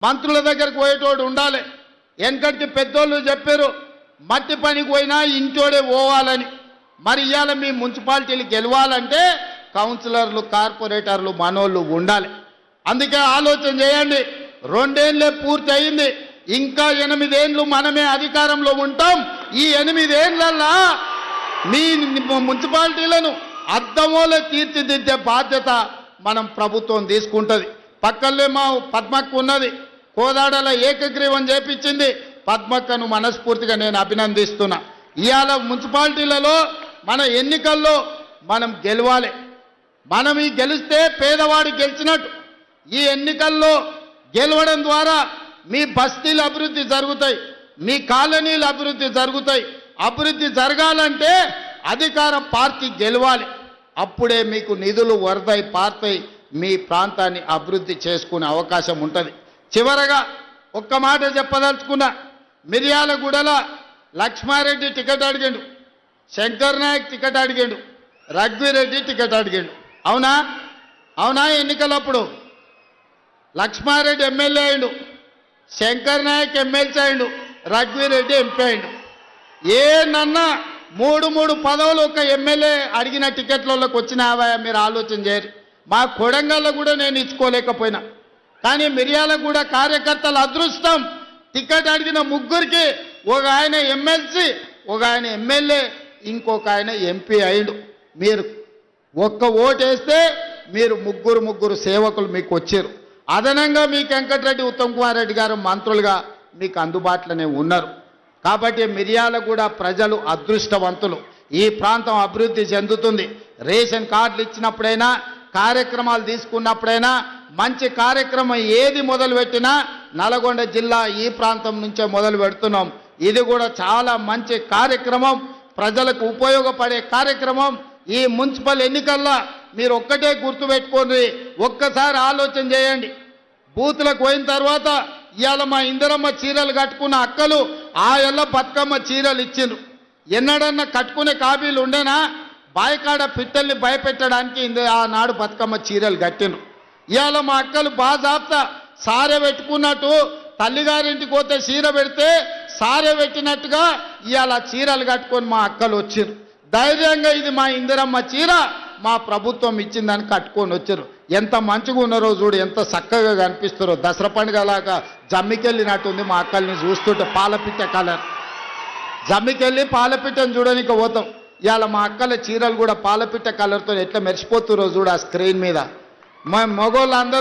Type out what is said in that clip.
మంత్రుల దగ్గరికి పోయేటోడు ఉండాలి. వెనకటి పెద్దోళ్ళు చెప్పారు మట్టి పనికి పోయినా ఇంటోడే పోవాలని. మరి ఇవాళ మీ మున్సిపాలిటీలు గెలవాలంటే కౌన్సిలర్లు కార్పొరేటర్లు మనోళ్ళు ఉండాలి. అందుకే ఆలోచన చేయండి. 2 ఏళ్ళే పూర్తి అయింది, ఇంకా 8 ఏళ్ళు మనమే అధికారంలో ఉంటాం. ఈ 8 ఏళ్ళల్లో మీ మున్సిపాలిటీలను అద్దమోలే తీర్చిదిద్దే బాధ్యత మనం ప్రభుత్వం తీసుకుంటుంది. పక్కనే మా పద్మక్క ఉన్నది, కోదాడల ఏకగ్రీవం చేపించింది. పద్మక్కను మనస్ఫూర్తిగా నేను అభినందిస్తున్నా. ఇవాళ మున్సిపాలిటీలలో మన ఎన్నికల్లో మనం గెలవాలి. మనం ఈ గెలిస్తే పేదవాడు గెలిచినట్టు. ఈ ఎన్నికల్లో గెలవడం ద్వారా మీ బస్తీలు అభివృద్ధి జరుగుతాయి, మీ కాలనీలు అభివృద్ధి జరుగుతాయి. అభివృద్ధి జరగాలంటే అధికార పార్టీ గెలవాలి. అప్పుడే మీకు నిధులు వరదై పారుతాయి, మీ ప్రాంతాన్ని అభివృద్ధి చేసుకునే అవకాశం ఉంటుంది. చివరగా ఒక్క మాట చెప్పదలుచుకున్నా. మిర్యాలగూడల లక్ష్మారెడ్డి టికెట్ అడిగాడు, శంకర్ నాయక్ టికెట్ అడిగాడు, రఘువీరెడ్డి టికెట్ అడిగాడు. అవునా? అవునా? ఎన్నికలప్పుడు లక్ష్మారెడ్డి ఎమ్మెల్యే అయిండు, శంకర్ నాయక్ ఎమ్మెల్సీ అయిండు, రఘువీరెడ్డి ఎంపీ అయిండు. ఏనన్నా 3 పదవులు ఒక ఎమ్మెల్యే అడిగిన టికెట్లలోకి వచ్చినావా? మీరు ఆలోచన చేయరు. మా కొడంగల్లో కూడా నేను ఇచ్చుకోలేకపోయినా. కానీ మిర్యాలగూడ కార్యకర్తల అదృష్టం, టికెట్ అడిగిన ముగ్గురికి ఒక ఆయన ఎమ్మెల్సీ, ఒక ఆయన ఎమ్మెల్యే, ఇంకొక ఆయన ఎంపీ అయిండు. మీరు ఒక్క ఓటేస్తే మీరు ముగ్గురు సేవకులు మీకు వచ్చారు. అదనంగా మీకు వెంకటరెడ్డి ఉత్తమ్ కుమార్ రెడ్డి గారు మంత్రులుగా మీకు అందుబాటులోనే ఉన్నారు. కాబట్టి మిర్యాలగూడ ప్రజలు అదృష్టవంతులు. ఈ ప్రాంతం అభివృద్ధి చెందుతుంది. రేషన్ కార్డులు ఇచ్చినప్పుడైనా, కార్యక్రమాలు తీసుకున్నప్పుడైనా, మంచి కార్యక్రమం ఏది మొదలుపెట్టినా నల్గొండ జిల్లా ఈ ప్రాంతం నుంచే మొదలు పెడుతున్నాం. ఇది కూడా చాలా మంచి కార్యక్రమం, ప్రజలకు ఉపయోగపడే కార్యక్రమం. ఈ మున్సిపల్ ఎన్నికల్లో మీరు ఒక్కటే గుర్తుపెట్టుకోండి, ఒక్కసారి ఆలోచన చేయండి. బూతులకు పోయిన తర్వాత ఇవాళ మా ఇందిరమ్మ చీరలు కట్టుకున్న అక్కలు ఆ ఎల్ల బతుకమ్మ చీరలు ఇచ్చిండ్రు. ఎన్నడన్నా కట్టుకునే కాబీలు ఉండేనా? బాయికాడ పిట్టల్ని భయపెట్టడానికి ఆనాడు బతుకమ్మ చీరలు కట్టిండ్రు. ఇవాళ మా అక్కలు బాజాప్తా సారె పెట్టుకున్నట్టు తల్లిగారింటికి పోతే చీర పెడితే సారె పెట్టినట్టుగా ఇవాళ చీరలు కట్టుకొని మా అక్కలు వచ్చిర్రు. ధైర్యంగా ఇది మా ఇందిరమ్మ చీర, మా ప్రభుత్వం ఇచ్చిందని కట్టుకొని వచ్చారు. ఎంత మంచిగా ఉన్నారో చూడు, ఎంత చక్కగా కనిపిస్తారో. దసరా పండుగలాగా జమ్మికెళ్ళినట్టుంది మా అక్కల్ని చూస్తుంటే. పాలపిట్ట కలర్ జమ్మికెళ్ళి పాలపిట్టను చూడడానికి పోతాం. ఇవాళ మా అక్కల చీరలు కూడా పాలపిట్ట కలర్తో ఎట్లా మెరిసిపోతురో చూడు ఆ స్క్రీన్ మీద. మా మగోళ్ళందరూ